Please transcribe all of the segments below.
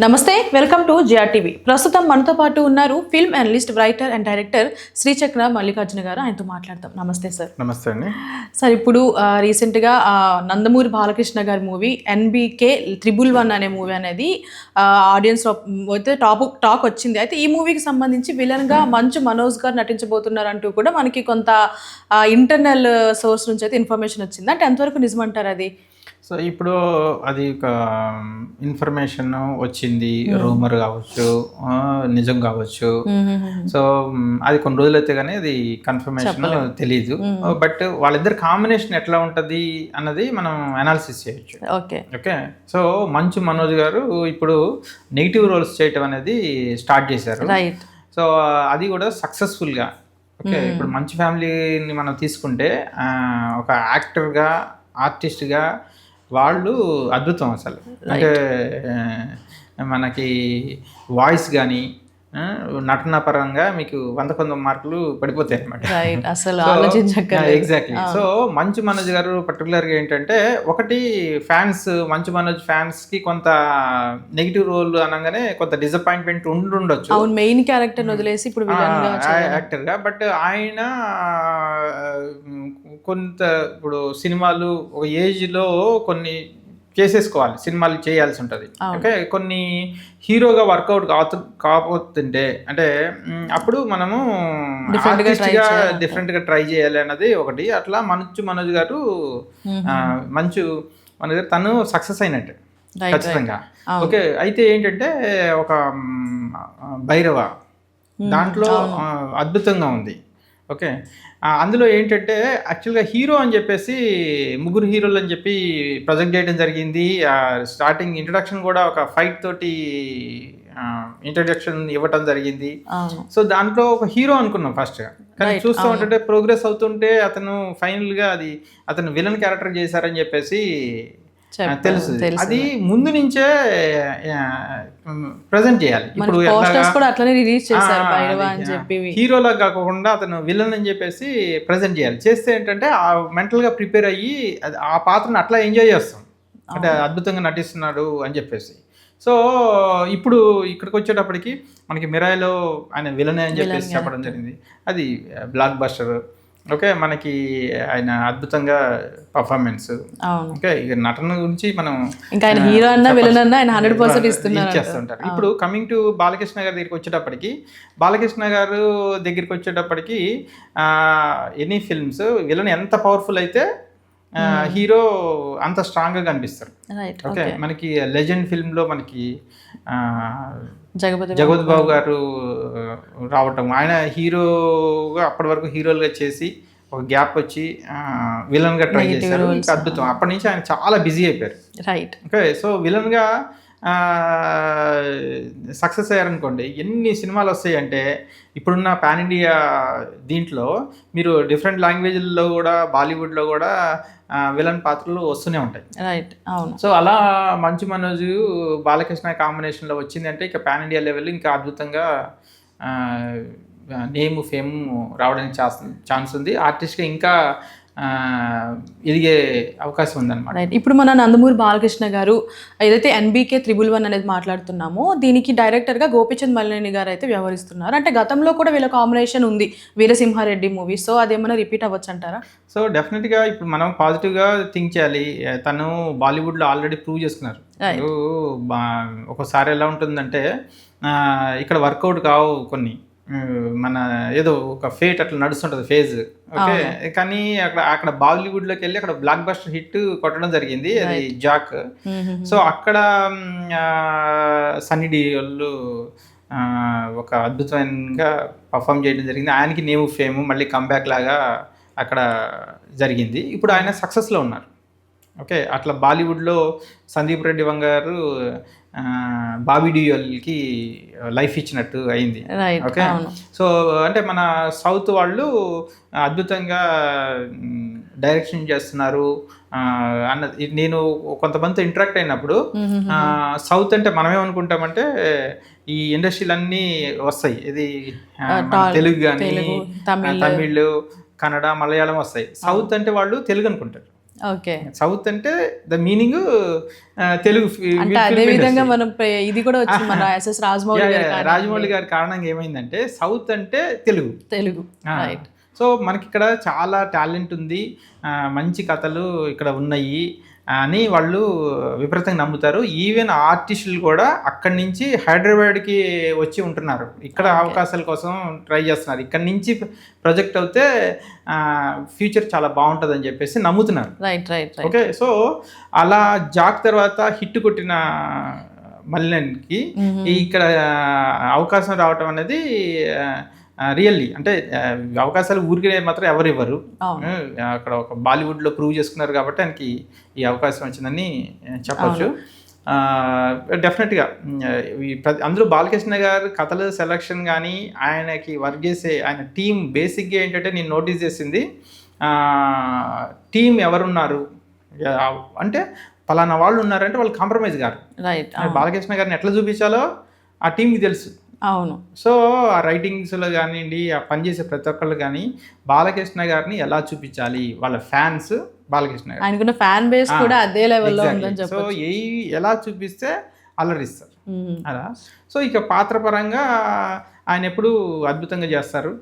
నమస్తే, welcome to GRTV. ప్రస్తుతం మనతో పాటు ఉన్నారు film analyst, writer and director Srichakra Mallikarjuna garu. ఆయనతో మాట్లాడతాం. నమస్తే సార్. నమస్తే అండి సార్, ఇప్పుడు రీసెంట్గా నందమూరి బాలకృష్ణ గారి మూవీ NBK 111 అనే మూవీ అనేది ఆడియన్స్లో అయితే టాక్ వచ్చింది. అయితే ఈ మూవీకి సంబంధించి విలన్గా మంచు మనోజ్ గారు నటించబోతున్నారంటూ కూడా మనకి కొంత ఇంటర్నల్ సోర్స్ నుంచి అయితే ఇన్ఫర్మేషన్ వచ్చింది. అంటే ఎంతవరకు నిజమంటారు అది? సో ఇప్పుడు అది ఒక ఇన్ఫర్మేషన్ వచ్చింది, రూమర్ కావచ్చు, నిజం కావచ్చు. సో అది కొన్ని రోజులు అయితే కానీ అది కన్ఫర్మేషన్ తెలియదు. బట్ వాళ్ళిద్దరు కాంబినేషన్ ఎట్లా ఉంటుంది అన్నది మనం అనాలిసిస్ చేయొచ్చు. ఓకే. సో మంచు మనోజ్ గారు ఇప్పుడు నెగిటివ్ రోల్స్ చేయటం అనేది స్టార్ట్ చేశారు. సో అది కూడా సక్సెస్ఫుల్గా. ఓకే, ఇప్పుడు మంచు ఫ్యామిలీని మనం తీసుకుంటే ఒక యాక్టర్గా, ఆర్టిస్ట్గా వాళ్ళు అద్భుతం అసలు. అంటే మనకి వాయిస్ కానీ నటన పరంగా మీకు 100 మార్కులు పడిపోతాయి అనమాట. ఎగ్జాక్ట్లీ. సో మంచు మనోజ్ గారు పర్టికులర్గా ఏంటంటే, ఒకటి ఫ్యాన్స్, మంచు మనోజ్ ఫ్యాన్స్కి కొంత నెగిటివ్ రోల్ అనగానే కొంత డిసప్పాయింట్మెంట్ ఉండొచ్చు. మెయిన్ క్యారెక్టర్ వదిలేసి ఇప్పుడు యాక్టర్గా. బట్ ఆయన కొంత ఇప్పుడు సినిమాలు ఒక ఏజ్లో కొన్ని చేసేసుకోవాలి, సినిమాలు చేయాల్సి ఉంటుంది. ఓకే, కొన్ని హీరోగా వర్కౌట్ కాకపోతుంటే అంటే అప్పుడు మనము డిఫరెంట్గా ట్రై చేయాలి అన్నది ఒకటి. అట్లా మంచు మనోజ్ గారు తను సక్సెస్ అయినట్టే ఖచ్చితంగా. ఓకే, అయితే ఏంటంటే ఒక భైరవ దాంట్లో అద్భుతంగా ఉంది. ఓకే, అందులో ఏంటంటే యాక్చువల్గా హీరో అని చెప్పేసి 3 హీరోలు అని చెప్పి ప్రొజెక్ట్ చేయడం జరిగింది. స్టార్టింగ్ ఇంట్రడక్షన్ కూడా ఒక ఫైట్ తోటి ఇంట్రడక్షన్ ఇవ్వటం జరిగింది. సో దాంట్లో ఒక హీరో అనుకున్నాం ఫస్ట్, కానీ చూస్తూ ఉంటుంటే ప్రోగ్రెస్ అవుతుంటే అతను ఫైనల్గా అతను విలన్ క్యారెక్టర్ చేశారని చెప్పేసి తెలుసు. అది ముందు నుంచే ప్రెజెంట్ చేయాలి. ఇప్పుడు హీరోలా కాకుండా అతను విలన్ అని చెప్పేసి ప్రెజెంట్ చేయాలి. చేస్తే ఏంటంటే మెంటల్గా ప్రిపేర్ అయ్యి ఆ పాత్రను అట్లా ఎంజాయ్ చేస్తాం, అంటే అద్భుతంగా నటిస్తున్నాడు అని చెప్పేసి. సో ఇప్పుడు ఇక్కడికి వచ్చేటప్పటికి మనకి మిరాయిలో ఆయన విలనే అని చెప్పేసి చెప్పడం జరిగింది. అది బ్లాక్ బస్టర్. ఓకే, మనకి ఆయన అద్భుతంగా పర్ఫార్మెన్స్. ఓకే, ఇక నటన గురించి మనం ఇచ్చేస్తుంటారు. ఇప్పుడు కమింగ్ టు బాలకృష్ణ గారి దగ్గరికి వచ్చేటప్పటికి, ఎనీ ఫిల్మ్స్ విలన్ ఎంత పవర్ఫుల్ అయితే హీరో అంత స్ట్రాంగ్గా కనిపిస్తారు. ఓకే, మనకి లెజెండ్ ఫిల్మ్లో మనకి జగపతి బాబు గారు రావటం, ఆయన హీరోగా అప్పటి వరకు హీరోలుగా చేసి ఒక గ్యాప్ వచ్చి విలన్గా ట్రై చేశారు. అద్భుతం. అప్పటి నుంచి ఆయన చాలా బిజీ అయిపోయారు. ఓకే, సో విలన్గా సక్సెస్ అయ్యారనుకోండి, ఎన్ని సినిమాలు వస్తాయి అంటే ఇప్పుడున్న పాన్ ఇండియా దీంట్లో మీరు డిఫరెంట్ లాంగ్వేజ్ల్లో కూడా, బాలీవుడ్లో కూడా విలన్ పాత్రలు వస్తూనే ఉంటాయి. సో అలా మంచు మనోజ్ బాలకృష్ణ కాంబినేషన్లో వచ్చింది అంటే ఇక పాన్ ఇండియా లెవెల్ ఇంకా అద్భుతంగా నేమ్, ఫేమ్ రావడానికి ఛాన్స్ ఉంది. ఆర్టిస్ట్గా ఇంకా ఎదిగే అవకాశం ఉందన్నమాట. ఇప్పుడు మన నందమూరి బాలకృష్ణ గారు ఏదైతే NBK 111 అనేది మాట్లాడుతున్నామో, దీనికి డైరెక్టర్గా గోపీచంద్ మలినేని గారు అయితే వ్యవహరిస్తున్నారు. అంటే గతంలో కూడా వీళ్ళ కాంబినేషన్ ఉంది, వీరసింహారెడ్డి మూవీ. సో అదేమన్నా రిపీట్ అవ్వచ్చు అంటారా? సో డెఫినెట్గా ఇప్పుడు మనం పాజిటివ్గా థింక్ చేయాలి. తను బాలీవుడ్లో ఆల్రెడీ ప్రూవ్ చేసుకున్నారు. ఒకసారి ఎలా ఉంటుందంటే ఇక్కడ వర్కౌట్ కావు కొన్ని, మన ఏదో ఒక ఫేట్ అట్లా నడుస్తుంటుంది ఫేజ్. ఓకే, కానీ అక్కడ బాలీవుడ్లోకి వెళ్ళి అక్కడ బ్లాక్ బస్టర్ హిట్ కొట్టడం జరిగింది, అది జాక్. సో అక్కడ సన్నీ డియోల్ ఒక అద్భుతంగా పర్ఫామ్ చేయడం జరిగింది. ఆయనకి నేమ్, ఫేమ్ మళ్ళీ కంబ్యాక్ లాగా అక్కడ జరిగింది. ఇప్పుడు ఆయన సక్సెస్లో ఉన్నారు. ఓకే, అట్లా బాలీవుడ్లో సందీప్ రెడ్డి వంగ గారు బాబీ డియోల్కి లైఫ్ ఇచ్చినట్టు అయింది. ఓకే, సో అంటే మన సౌత్ వాళ్ళు అద్భుతంగా డైరెక్షన్ చేస్తున్నారు అన్నది నేను కొంతమందితో ఇంటరాక్ట్ అయినప్పుడు, సౌత్ అంటే మనమేమనుకుంటామంటే ఈ ఇండస్ట్రీలన్నీ వస్తాయి, ఇది తెలుగు కానీ, తమిళ్, కన్నడ, మలయాళం వస్తాయి. సౌత్ అంటే వాళ్ళు తెలుగు అనుకుంటారు. ఓకే. సౌత్ అంటే ద మీనింగ్ తెలుగు అంటే అదే విధంగా మనం ఇది కూడా వచ్చింది మన ఎస్ఎస్ రాజమౌళి గారి రాజమౌళి గారి కారణంగా ఏమైందంటే సౌత్ అంటే తెలుగు. తెలుగు. రైట్. సో మనకి ఇక్కడ చాలా టాలెంట్ ఉంది, మంచి కథలు ఇక్కడ ఉన్నాయి అని వాళ్ళు విపరీతంగా నమ్ముతారు. ఈవెన్ ఆర్టిస్టులు కూడా అక్కడి నుంచి హైదరాబాద్కి వచ్చి ఉంటున్నారు, ఇక్కడ అవకాశాల కోసం ట్రై చేస్తున్నారు. ఇక్కడి నుంచి ప్రొజెక్ట్ అవుతే ఫ్యూచర్ చాలా బాగుంటుంది అని చెప్పేసి నమ్ముతున్నారు. Right right. ఓకే. సో అలా జాక్ తర్వాత హిట్ కొట్టిన మల్లెన్కి ఇక్కడ అవకాశం రావటం అనేది రియల్లీ అంటే అవకాశాలు ఊరికే మాత్రం ఎవరు ఇవ్వరు. అక్కడ ఒక బాలీవుడ్లో ప్రూవ్ చేసుకున్నారు కాబట్టి ఆయనకి ఈ అవకాశం వచ్చిందని చెప్పచ్చు. డెఫినెట్గా అందులో బాలకృష్ణ గారు కథల సెలక్షన్ కానీ ఆయనకి వర్క్ చేసే ఆయన టీం బేసిక్గా ఏంటంటే నేను నోటీస్ చేసింది, టీం ఎవరున్నారు అంటే పలానా వాళ్ళు ఉన్నారంటే వాళ్ళు కాంప్రమైజ్ గారు. రైట్. బాలకృష్ణ గారిని ఎట్లా చూపించాలో ఆ టీంకి తెలుసు. అవును. సో ఆ రైటింగ్స్లో కానివ్వండి, ఆ పనిచేసే ప్రతి ఒక్కళ్ళు కానీ బాలకృష్ణ గారిని ఎలా చూపించాలి, వాళ్ళ ఫ్యాన్స్ బాలకృష్ణ గారు, ఆయనకున్న ఫ్యాన్ బేస్ కూడా అదే లెవెల్లో ఉందని చెప్పి, సో ఎలా చూపిస్తే అలరిస్తారు అలా. సో ఇక పాత్ర పరంగా ఆయన ఎప్పుడు అద్భుతంగా చేస్తారు,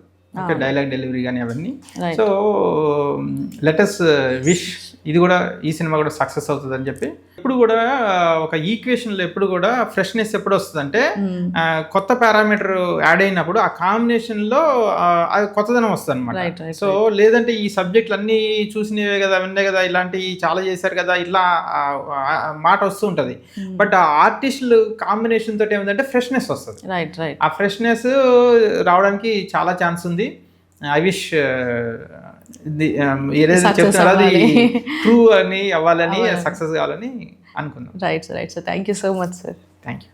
డైలాగ్ డెలివరీ కానీ అవన్నీ. సో లెటస్ విష్ ఇది కూడా ఈ సినిమా కూడా సక్సెస్ అవుతుంది అని చెప్పి. ఎప్పుడు కూడా ఒక ఈక్వేషన్లో ఎప్పుడు కూడా ఫ్రెష్నెస్ ఎప్పుడు వస్తుంది అంటే కొత్త పారామీటర్ యాడ్ అయినప్పుడు ఆ కాంబినేషన్లో అది కొత్తదనం వస్తుంది అనమాట. సో లేదంటే ఈ సబ్జెక్టులు అన్నీ చూసినవే కదా, విన్నే కదా, ఇలాంటివి చాలా చేశారు కదా, ఇలా మాట వస్తూ ఉంటుంది. బట్ ఆ ఆర్టిస్టులు కాంబినేషన్ తోటి ఏమిటంటే ఫ్రెష్నెస్ వస్తుంది. ఆ ఫ్రెష్నెస్ రావడానికి చాలా ఛాన్స్ ఉంది. ఐ విష్ ఏదైతే చెప్తారో అది ట్రూ అని అవ్వాలని, సక్సెస్ కావాలని అనుకున్నాను. Right sir. Thank you so much sir. Thank you.